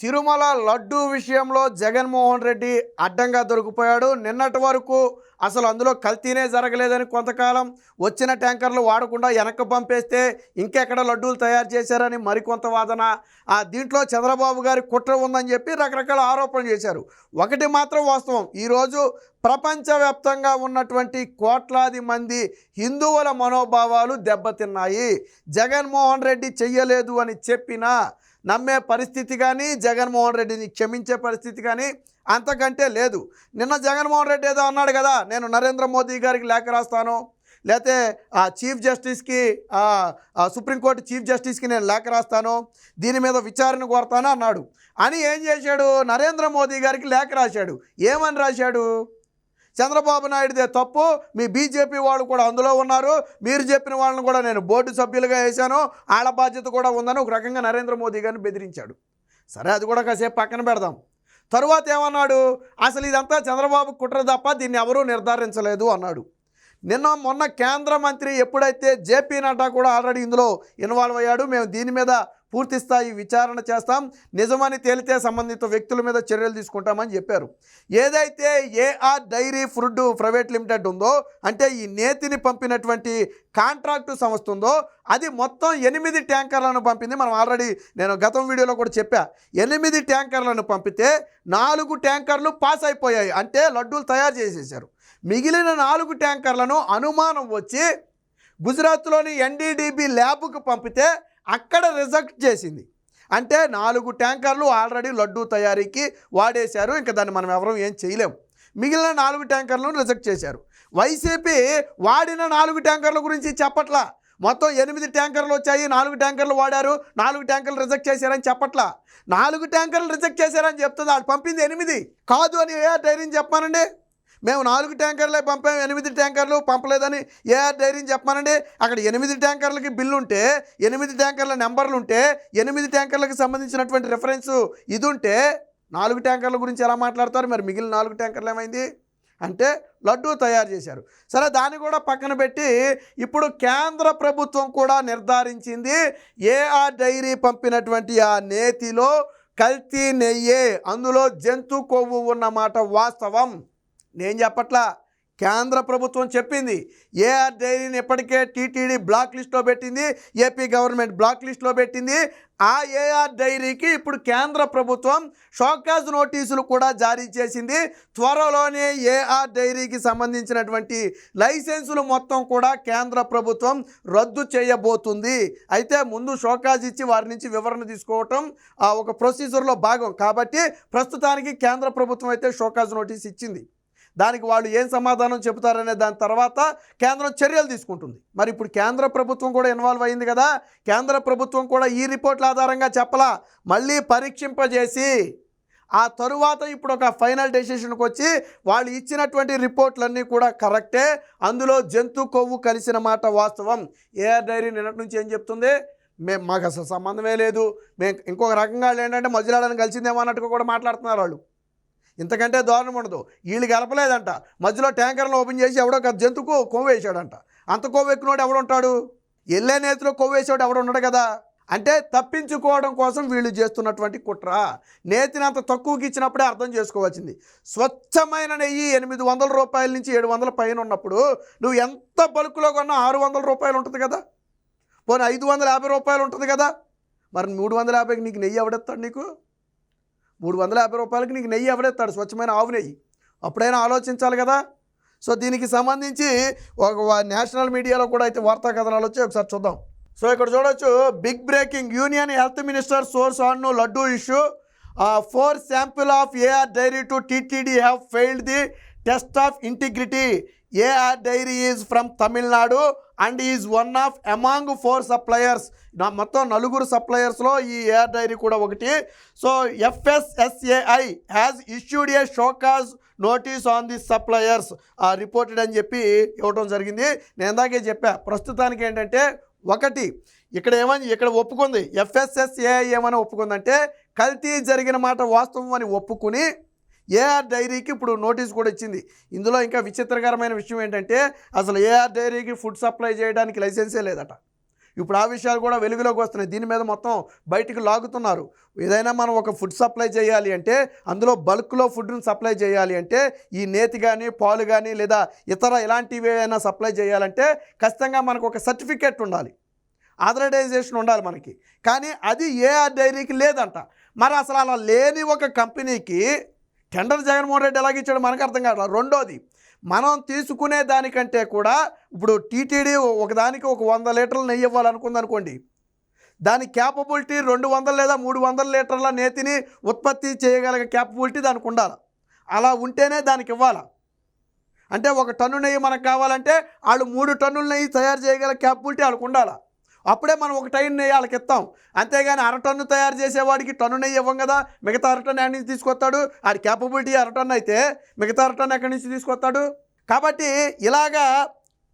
తిరుమల లడ్డూ విషయంలో జగన్మోహన్ రెడ్డి అడ్డంగా దొరికిపోయాడు. నిన్నటి వరకు అసలు అందులో కల్తీనే జరగలేదని కొంతకాలం వచ్చిన ట్యాంకర్లు వాడకుండా వెనక్కి పంపేస్తే ఇంకెక్కడ లడ్డూలు తయారు చేశారని మరికొంత వాదన. దీంట్లో చంద్రబాబు గారి కుట్ర ఉందని చెప్పి రకరకాల ఆరోపణలు చేశారు. ఒకటి మాత్రం వాస్తవం, ఈరోజు ప్రపంచవ్యాప్తంగా ఉన్నటువంటి కోట్లాది మంది హిందువుల మనోభావాలు దెబ్బతిన్నాయి. జగన్మోహన్ రెడ్డి చెయ్యలేదు అని చెప్పినా నమ్మే పరిస్థితి కానీ, జగన్మోహన్ రెడ్డిని క్షమించే పరిస్థితి కానీ అంతకంటే లేదు. నిన్న జగన్మోహన్ రెడ్డి ఏదో అన్నాడు కదా, నేను నరేంద్ర మోదీ గారికి లేఖ రాస్తాను, లేకపోతే చీఫ్ జస్టిస్కి సుప్రీంకోర్టు చీఫ్ జస్టిస్కి నేను లేఖ రాస్తాను, దీని మీద విచారణ కోరతాను అన్నాడు. అని ఏం చేశాడు, నరేంద్ర మోదీ గారికి లేఖ రాశాడు. ఏమని రాశాడు, చంద్రబాబు నాయుడుదే తప్పు, మీ బీజేపీ వాళ్ళు కూడా అందులో ఉన్నారు, మీరు చెప్పిన వాళ్ళని కూడా నేను బోర్డు సభ్యులుగా వేశాను, వాళ్ళ బాధ్యత కూడా ఉందని ఒక రకంగా నరేంద్ర మోదీ గారిని బెదిరించాడు. సరే, అది కూడా కాసేపు పక్కన పెడదాం. తరువాత ఏమన్నాడు, అసలు ఇదంతా చంద్రబాబు కుట్ర తప్ప దీన్ని ఎవరూ నిర్ధారించలేదు అన్నాడు. మొన్న కేంద్ర మంత్రి ఎప్పుడైతే జేపీ నడ్డా కూడా ఆల్రెడీ ఇందులో ఇన్వాల్వ్ అయ్యాడు, మేము దీని మీద పూర్తి స్థాయి విచారణ చేస్తాం, నిజమని తేలితే సంబంధిత వ్యక్తుల మీద చర్యలు తీసుకుంటామని చెప్పారు. ఏదైతే AR dairy food private limited ఉందో, అంటే ఈ నేతిని పంపినటువంటి కాంట్రాక్టు సంస్థ ఉందో, అది మొత్తం 8 ట్యాంకర్లను పంపింది. మనం ఆల్రెడీ నేను గతం వీడియోలో కూడా చెప్పా, 8 ట్యాంకర్లను పంపితే 4 ట్యాంకర్లు పాస్ అయిపోయాయి, అంటే లడ్డూలు తయారు చేసేసారు. మిగిలిన 4 ట్యాంకర్లను అనుమానం వచ్చి గుజరాత్లోని ఎన్డీడీబీ ల్యాబ్కు పంపితే అక్కడ రిజెక్ట్ చేసింది. అంటే 4 ట్యాంకర్లు ఆల్రెడీ లడ్డూ తయారీకి వాడేశారు, ఇంకా దాన్ని మనం ఎవరం ఏం చేయలేము. మిగిలిన 4 ట్యాంకర్లను రిజెక్ట్ చేశారు. వైసీపీ వాడిన 4 ట్యాంకర్ల గురించి చెప్పట్లా, మొత్తం 8 ట్యాంకర్లు వచ్చాయి, 4 ట్యాంకర్లు వాడారు, 4 ట్యాంకర్లు రిజెక్ట్ చేశారని చెప్పట్లా. 4 ట్యాంకర్లు రిజెక్ట్ చేశారని చెప్తుంది, వాళ్ళు పంపింది 8 కాదు అని ఏఆర్ డైరీని చెప్పానండి. మేము 4 ట్యాంకర్లే పంపాము, 8 ట్యాంకర్లు పంపలేదని ఏఆర్ డైరీని చెప్పానండి. అక్కడ 8 ట్యాంకర్లకి బిల్లు ఉంటే, 8 ట్యాంకర్ల నెంబర్లు ఉంటే, 8 ట్యాంకర్లకు సంబంధించినటువంటి రెఫరెన్సు ఇది ఉంటే 4 ట్యాంకర్ల గురించి ఎలా మాట్లాడతారు? మరి మిగిలిన 4 ట్యాంకర్లు ఏమైంది అంటే లడ్డూ తయారు చేశారు. సరే, దాన్ని కూడా పక్కన పెట్టి ఇప్పుడు కేంద్ర ప్రభుత్వం కూడా నిర్ధారించింది, ఏఆర్ డైరీ పంపినటువంటి ఆ నేతిలో కల్తీ నెయ్యే, అందులో జంతు కొవ్వు ఉన్నమాట వాస్తవం. నేను చెప్పట్లా, కేంద్ర ప్రభుత్వం చెప్పింది. ఏఆర్ డైరీని ఇప్పటికే టీటీడీ బ్లాక్ లిస్ట్లో పెట్టింది, ఏపీ గవర్నమెంట్ బ్లాక్ లిస్ట్లో పెట్టింది. ఆ ఏఆర్ డైరీకి ఇప్పుడు కేంద్ర ప్రభుత్వం షోకాజ్ నోటీసులు కూడా జారీ చేసింది. త్వరలోనే ఏఆర్ డైరీకి సంబంధించినటువంటి లైసెన్సులు మొత్తం కూడా కేంద్ర ప్రభుత్వం రద్దు చేయబోతుంది. అయితే ముందు షోకాజ్ ఇచ్చి వారి నుంచి వివరణ తీసుకోవటం ఒక ప్రొసీజర్లో భాగం కాబట్టి ప్రస్తుతానికి కేంద్ర ప్రభుత్వం అయితే షోకాజ్ నోటీస్ ఇచ్చింది. దానికి వాళ్ళు ఏం సమాధానం చెబుతారనే దాని తర్వాత కేంద్రం చర్యలు తీసుకుంటుంది. మరి ఇప్పుడు కేంద్ర ప్రభుత్వం కూడా ఇన్వాల్వ్ అయింది కదా, కేంద్ర ప్రభుత్వం కూడా ఈ రిపోర్ట్ల ఆధారంగా చెప్పలా, మళ్ళీ పరీక్షింపజేసి ఆ తరువాత ఇప్పుడు ఒక ఫైనల్ డెసిషన్కి వచ్చి వాళ్ళు ఇచ్చినటువంటి రిపోర్ట్లన్నీ కూడా కరెక్టే, అందులో జంతు కొవ్వు కలిసిన మాట వాస్తవం. ఏఆర్ డైరీ నిన్నటి నుంచి ఏం చెప్తుంది, మాకు అసలు సంబంధమే లేదు, మేము ఇంకొక రకంగా ఏంటంటే మధ్యలాడని కలిసిందేమో అన్నట్టుగా కూడా మాట్లాడుతున్నారు వాళ్ళు. ఇంతకంటే దారుణం ఉండదు. వీళ్ళు గెలపలేదంట, మధ్యలో ట్యాంకర్లను ఓపెన్ చేసి ఎవడో జంతుకు కొవ్వు వేసాడంట. అంత కొవ్వు ఎక్కినోడు ఎవడుంటాడు, ఎల్లే నేతిలో కొవ్వు వేసాడు ఎవడు ఉన్నాడు కదా. అంటే తప్పించుకోవడం కోసం వీళ్ళు చేస్తున్నటువంటి కుట్ర. నేతిని అంత తక్కువకి ఇచ్చినప్పుడే అర్థం చేసుకోవాల్సింది. స్వచ్ఛమైన నెయ్యి 800 రూపాయల నుంచి 700 పైన ఉన్నప్పుడు నువ్వు ఎంత బల్క్లో కొన్నా 600 రూపాయలు ఉంటుంది కదా, పోనీ 550 రూపాయలు ఉంటుంది కదా. మరి 350కి నీకు నెయ్యి ఎవడెత్తాడు? నీకు 350 రూపాయలకి నీకు నెయ్యి ఎవడెత్తాడు? స్వచ్ఛమైన ఆవు నెయ్యి. అప్పుడైనా ఆలోచించాలి కదా. సో దీనికి సంబంధించి ఒక నేషనల్ మీడియాలో కూడా అయితే వార్తా కథనాలు వచ్చాయి, ఒకసారి చూద్దాం. సో ఇక్కడ చూడొచ్చు, big breaking, union health minister source on laddu issue, 4 sample of AR dairy to TTD have failed the test of integrity. AR dairy is from Tamil Nadu and is one of among 4 suppliers. మొత్తం 4 సప్లయర్స్లో ఈ AR dairy కూడా ఒకటి. So FSSAI has issued a show cause notice on the suppliers reported అని చెప్పి ఇవ్వడం జరిగింది. నేను ఇందాకే చెప్పా, ప్రస్తుతానికి ఏంటంటే ఒకటి ఇక్కడ ఒప్పుకుంది, FSSAI ఏమని ఒప్పుకుందంటే కల్తీ జరిగిన మాట వాస్తవం అని ఒప్పుకుని ఏఆర్ డైరీకి ఇప్పుడు నోటీస్ కూడా ఇచ్చింది. ఇందులో ఇంకా విచిత్రకరమైన విషయం ఏంటంటే అసలు ఏఆర్ డైరీకి ఫుడ్ సప్లై చేయడానికి లైసెన్సే లేదట. ఇప్పుడు ఆ విషయాలు కూడా వెలుగులోకి వస్తున్నాయి. దీని మీద మొత్తం బయటికి లాగుతున్నారు. ఏదైనా మనం ఒక ఫుడ్ సప్లై చేయాలి అంటే, అందులో బల్క్లో ఫుడ్ని సప్లై చేయాలి అంటే, ఈ నేతి కానీ పాలు కానీ లేదా ఇతర ఇలాంటివి ఏమైనా సప్లై చేయాలంటే ఖచ్చితంగా మనకు ఒక సర్టిఫికేట్ ఉండాలి, ఆథరైజేషన్ ఉండాలి మనకి. కానీ అది ఏఆర్ డైరీకి లేదంట. మరి అసలు అలా లేని ఒక కంపెనీకి టెండర్ జగన్మోహన్ రెడ్డి ఎలాగిచ్చాడు మనకు అర్థం కాదు. రెండోది, మనం తీసుకునే దానికంటే కూడా ఇప్పుడు టీటీడీ ఒకదానికి ఒక 100 లీటర్ల నెయ్యి ఇవ్వాలనుకుందనుకోండి, దాని క్యాపబిలిటీ 200 లేదా 300 లీటర్ల నేతిని ఉత్పత్తి చేయగలిగే క్యాపబిలిటీ దానికి ఉండాలి. అలా ఉంటేనే దానికి ఇవ్వాలి. అంటే 1 టన్ను నెయ్యి మనకు కావాలంటే వాళ్ళు 3 టన్నుల నెయ్యి తయారు చేయగల క్యాపబిలిటీ వాళ్ళకు ఉండాలి. అప్పుడే మనం 1 టన్ను నెయ్యి వాళ్ళకి ఇస్తాం. అంతేగాని 1/2 టన్ను తయారు చేసేవాడికి టన్ను నెయ్యి ఇవ్వం కదా. మిగతా 1/2 టన్ను ఎక్కడి నుంచి తీసుకొస్తాడు? ఆడి క్యాపబిలిటీ 1/2 టన్ను అయితే మిగతా 1/2 టన్ను ఎక్కడి నుంచి తీసుకొస్తాడు? కాబట్టి ఇలాగా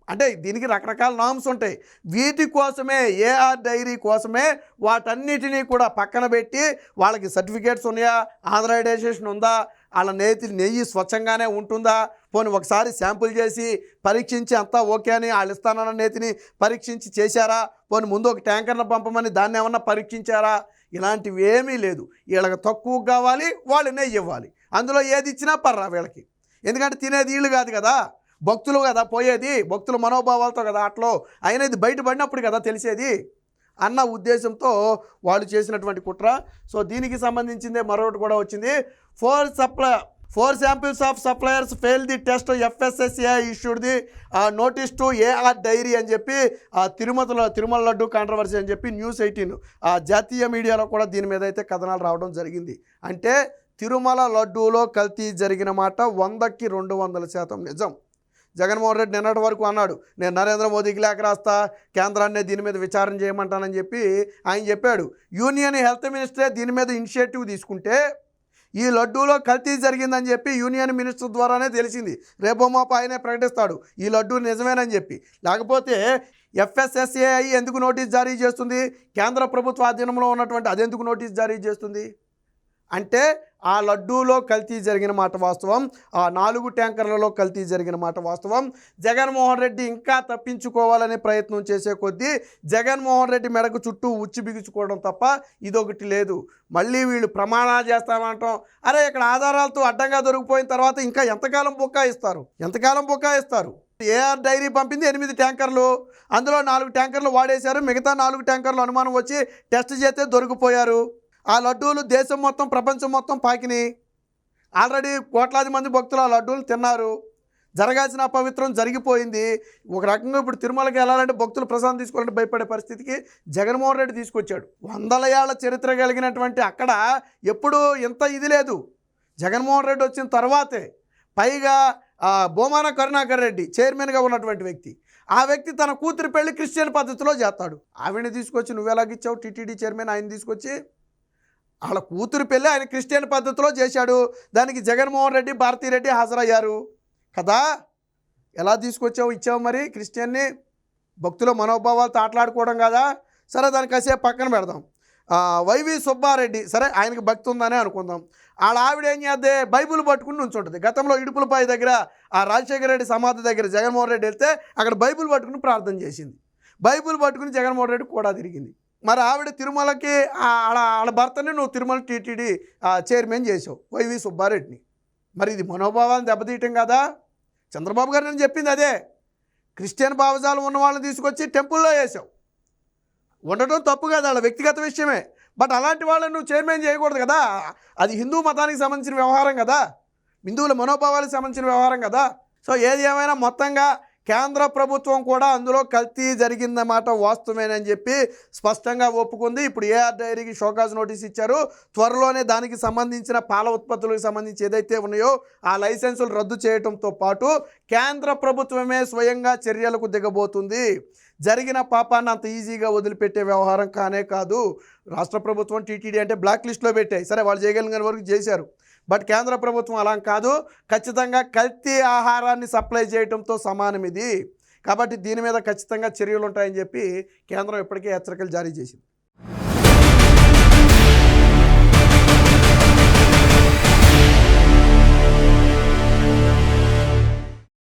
అంటే దీనికి రకరకాల నామ్స్ ఉంటాయి. వీటి కోసమే ఏఆర్ డైరీ కోసమే వాటన్నిటినీ కూడా పక్కన పెట్టి వాళ్ళకి సర్టిఫికేట్స్ ఉన్నాయా, ఆథరైజేషన్ ఉందా, వాళ్ళ నెయ్యి స్వచ్ఛంగానే ఉంటుందా, పోనీ ఒకసారి శాంపుల్ చేసి పరీక్షించి అంతా ఓకే అని వాళ్ళు ఇస్తానన్న నేతిని పరీక్షించి చేశారా, పోనీ ముందు ఒక ట్యాంకర్ను పంపమని దాన్ని ఏమన్నా పరీక్షించారా, ఇలాంటివి ఏమీ లేదు. వీళ్ళకి తక్కువ కావాలి, వాళ్ళు నెయ్యి ఇవ్వాలి. అందులో ఏది ఇచ్చినా పర్రా వీళ్ళకి. ఎందుకంటే తినేది వీళ్ళు కాదు కదా, భక్తులు కదా పోయేది, భక్తుల మనోభావాలతో కదా అట్లో అయినా ఇది బయటపడినప్పుడు కదా తెలిసేది అన్న ఉద్దేశంతో వాళ్ళు చేసినటువంటి కుట్ర. సో దీనికి సంబంధించిందే మరొకటి కూడా వచ్చింది. 4 samples of suppliers failed the test. FSSAI issued the notice to AR Dairy అని చెప్పి తిరుమల లడ్డు కాంట్రవర్సీ అని చెప్పి News18 జాతీయ మీడియాలో కూడా దీని మీద అయితే కథనాలు రావడం జరిగింది. అంటే తిరుమల లడ్డూలో కల్తీ జరిగిన మాట 100కి 200% నిజం. జగన్మోహన్ రెడ్డి నిన్నటి వరకు అన్నాడు, నేను నరేంద్ర మోదీకి లేఖ రాస్తా, కేంద్రాన్ని దీని మీద విచారణ చేయమంటానని చెప్పి ఆయన చెప్పాడు. యూనియన్ హెల్త్ మినిస్టరే దీని మీద ఇనిషియేటివ్ తీసుకుంటే ఈ లడ్డూలో కల్తీ జరిగిందని చెప్పి యూనియన్ మినిస్టర్ ద్వారానే తెలిసింది. రేపో మాపో ఆయనే ప్రకటిస్తాడు ఈ లడ్డూ నిజమేనని చెప్పి. లేకపోతే FSSAI ఎందుకు నోటీస్ జారీ చేస్తుంది? కేంద్ర ప్రభుత్వ ఆధీనంలో ఉన్నటువంటి అదెందుకు నోటీస్ జారీ చేస్తుంది? అంటే ఆ లడ్డూలో కల్తీ జరిగిన మాట వాస్తవం, ఆ 4 ట్యాంకర్లలో కల్తీ జరిగిన మాట వాస్తవం. జగన్మోహన్ రెడ్డి ఇంకా తప్పించుకోవాలనే ప్రయత్నం చేసే కొద్దీ జగన్మోహన్ రెడ్డి మెడకు చుట్టూ ఉచ్చి బిగుచుకోవడం తప్ప ఇదొకటి లేదు. మళ్ళీ వీళ్ళు ప్రమాణాలు చేస్తామంటాం. అరే ఇక్కడ ఆధారాలతో అడ్డంగా దొరికిపోయిన తర్వాత ఇంకా ఎంతకాలం బొక్కాయిస్తారు? ఏఆర్ డైరీ పంపింది 8 ట్యాంకర్లు, అందులో 4 ట్యాంకర్లు వాడేశారు, మిగతా 4 ట్యాంకర్లు అనుమానం వచ్చి టెస్ట్ చేస్తే దొరికిపోయారు. ఆ లడ్డూలు దేశం మొత్తం ప్రపంచం మొత్తం పాకినాయి. ఆల్రెడీ కోట్లాది మంది భక్తులు ఆ లడ్డూలు తిన్నారు. జరగాల్సిన అపవిత్రం జరిగిపోయింది. ఒక రకంగా ఇప్పుడు తిరుమలకి వెళ్ళాలంటే భక్తులు ప్రసాదం తీసుకోవాలంటే భయపడే పరిస్థితికి జగన్మోహన్ రెడ్డి తీసుకొచ్చాడు. 100 ఏళ్ల చరిత్ర కలిగినటువంటి అక్కడ ఎప్పుడూ ఇంత ఇది లేదు. జగన్మోహన్ రెడ్డి వచ్చిన తర్వాతే. పైగా బోమాన కరుణాకర్ రెడ్డి చైర్మన్గా ఉన్నటువంటి వ్యక్తి, ఆ వ్యక్తి తన కూతురి పెళ్లి క్రిస్టియన్ పద్ధతిలో చేస్తాడు. ఆవిడని తీసుకొచ్చి నువ్వెలాగిచ్చావు? టీటీడీ చైర్మన్ ఆయన తీసుకొచ్చి వాళ్ళ కూతురు పెళ్ళి ఆయన క్రిస్టియన్ పద్ధతిలో చేశాడు. దానికి జగన్మోహన్ రెడ్డి, భారతీరెడ్డి హాజరయ్యారు కదా. ఎలా తీసుకొచ్చావు ఇచ్చావు మరి క్రిస్టియన్ని? భక్తుల మనోభావాలతో ఆటలాడుకోవడం కదా. సరే దానికి కాసేపు పక్కన పెడదాం. వైవి సుబ్బారెడ్డి, సరే ఆయనకి భక్తి ఉందనే అనుకుందాం. వాళ్ళ ఆవిడ ఏం చేద్దే, బైబుల్ పట్టుకుని నుంచుంటుంది. గతంలో ఇడుపులపాయ దగ్గర ఆ రాజశేఖర రెడ్డి సమాధి దగ్గర జగన్మోహన్ రెడ్డి వెళ్తే అక్కడ బైబుల్ పట్టుకుని ప్రార్థన చేసింది. బైబుల్ పట్టుకుని జగన్మోహన్ రెడ్డి కూడా తిరిగింది. మరి ఆవిడ తిరుమలకి వాళ్ళ భర్తని నువ్వు తిరుమల టీటీడీ చైర్మన్ చేసావు, వైవి సుబ్బారెడ్డిని. మరి ఇది మనోభావాలను దెబ్బతీయటం కదా. చంద్రబాబు గారు నేను చెప్పింది అదే. క్రిస్టియన్ భావజాలం ఉన్న వాళ్ళని తీసుకొచ్చి టెంపుల్లో వేసావు. ఉండటం తప్పు కదా, వాళ్ళ వ్యక్తిగత విషయమే. బట్ అలాంటి వాళ్ళని నువ్వు చైర్మన్ చేయకూడదు కదా. అది హిందూ మతానికి సంబంధించిన వ్యవహారం కదా, హిందువుల మనోభావాలకు సంబంధించిన వ్యవహారం కదా. సో ఏది ఏమైనా మొత్తంగా కేంద్ర ప్రభుత్వం కూడా అందులో కల్తీ జరిగిందన్నమాట వాస్తవమేనని చెప్పి స్పష్టంగా ఒప్పుకుంది. ఇప్పుడు ఏఆర్ డైరీకి షోకాజ్ నోటీస్ ఇచ్చారు. త్వరలోనే దానికి సంబంధించిన పాల ఉత్పత్తులకు సంబంధించి ఏదైతే ఉన్నాయో ఆ లైసెన్సులు రద్దు చేయడంతో పాటు కేంద్ర ప్రభుత్వమే స్వయంగా చర్యలకు దిగబోతుంది. జరిగిన పాపాన్ని అంత ఈజీగా వదిలిపెట్టే వ్యవహారం కానే కాదు. రాష్ట్ర ప్రభుత్వం టీటీడీ అంటే బ్లాక్ లిస్ట్లో పెట్టాయి, సరే వాళ్ళు చేయగలిగిన వరకు చేశారు. బట్ కేంద్ర ప్రభుత్వం అలా కాదు, ఖచ్చితంగా కల్తీ ఆహారాన్ని సప్లై చేయడంతో సమానం ఇది. కాబట్టి దీని మీద ఖచ్చితంగా చర్యలు ఉంటాయని చెప్పి కేంద్రం ఇప్పటికే హెచ్చరికలు జారీ చేసింది.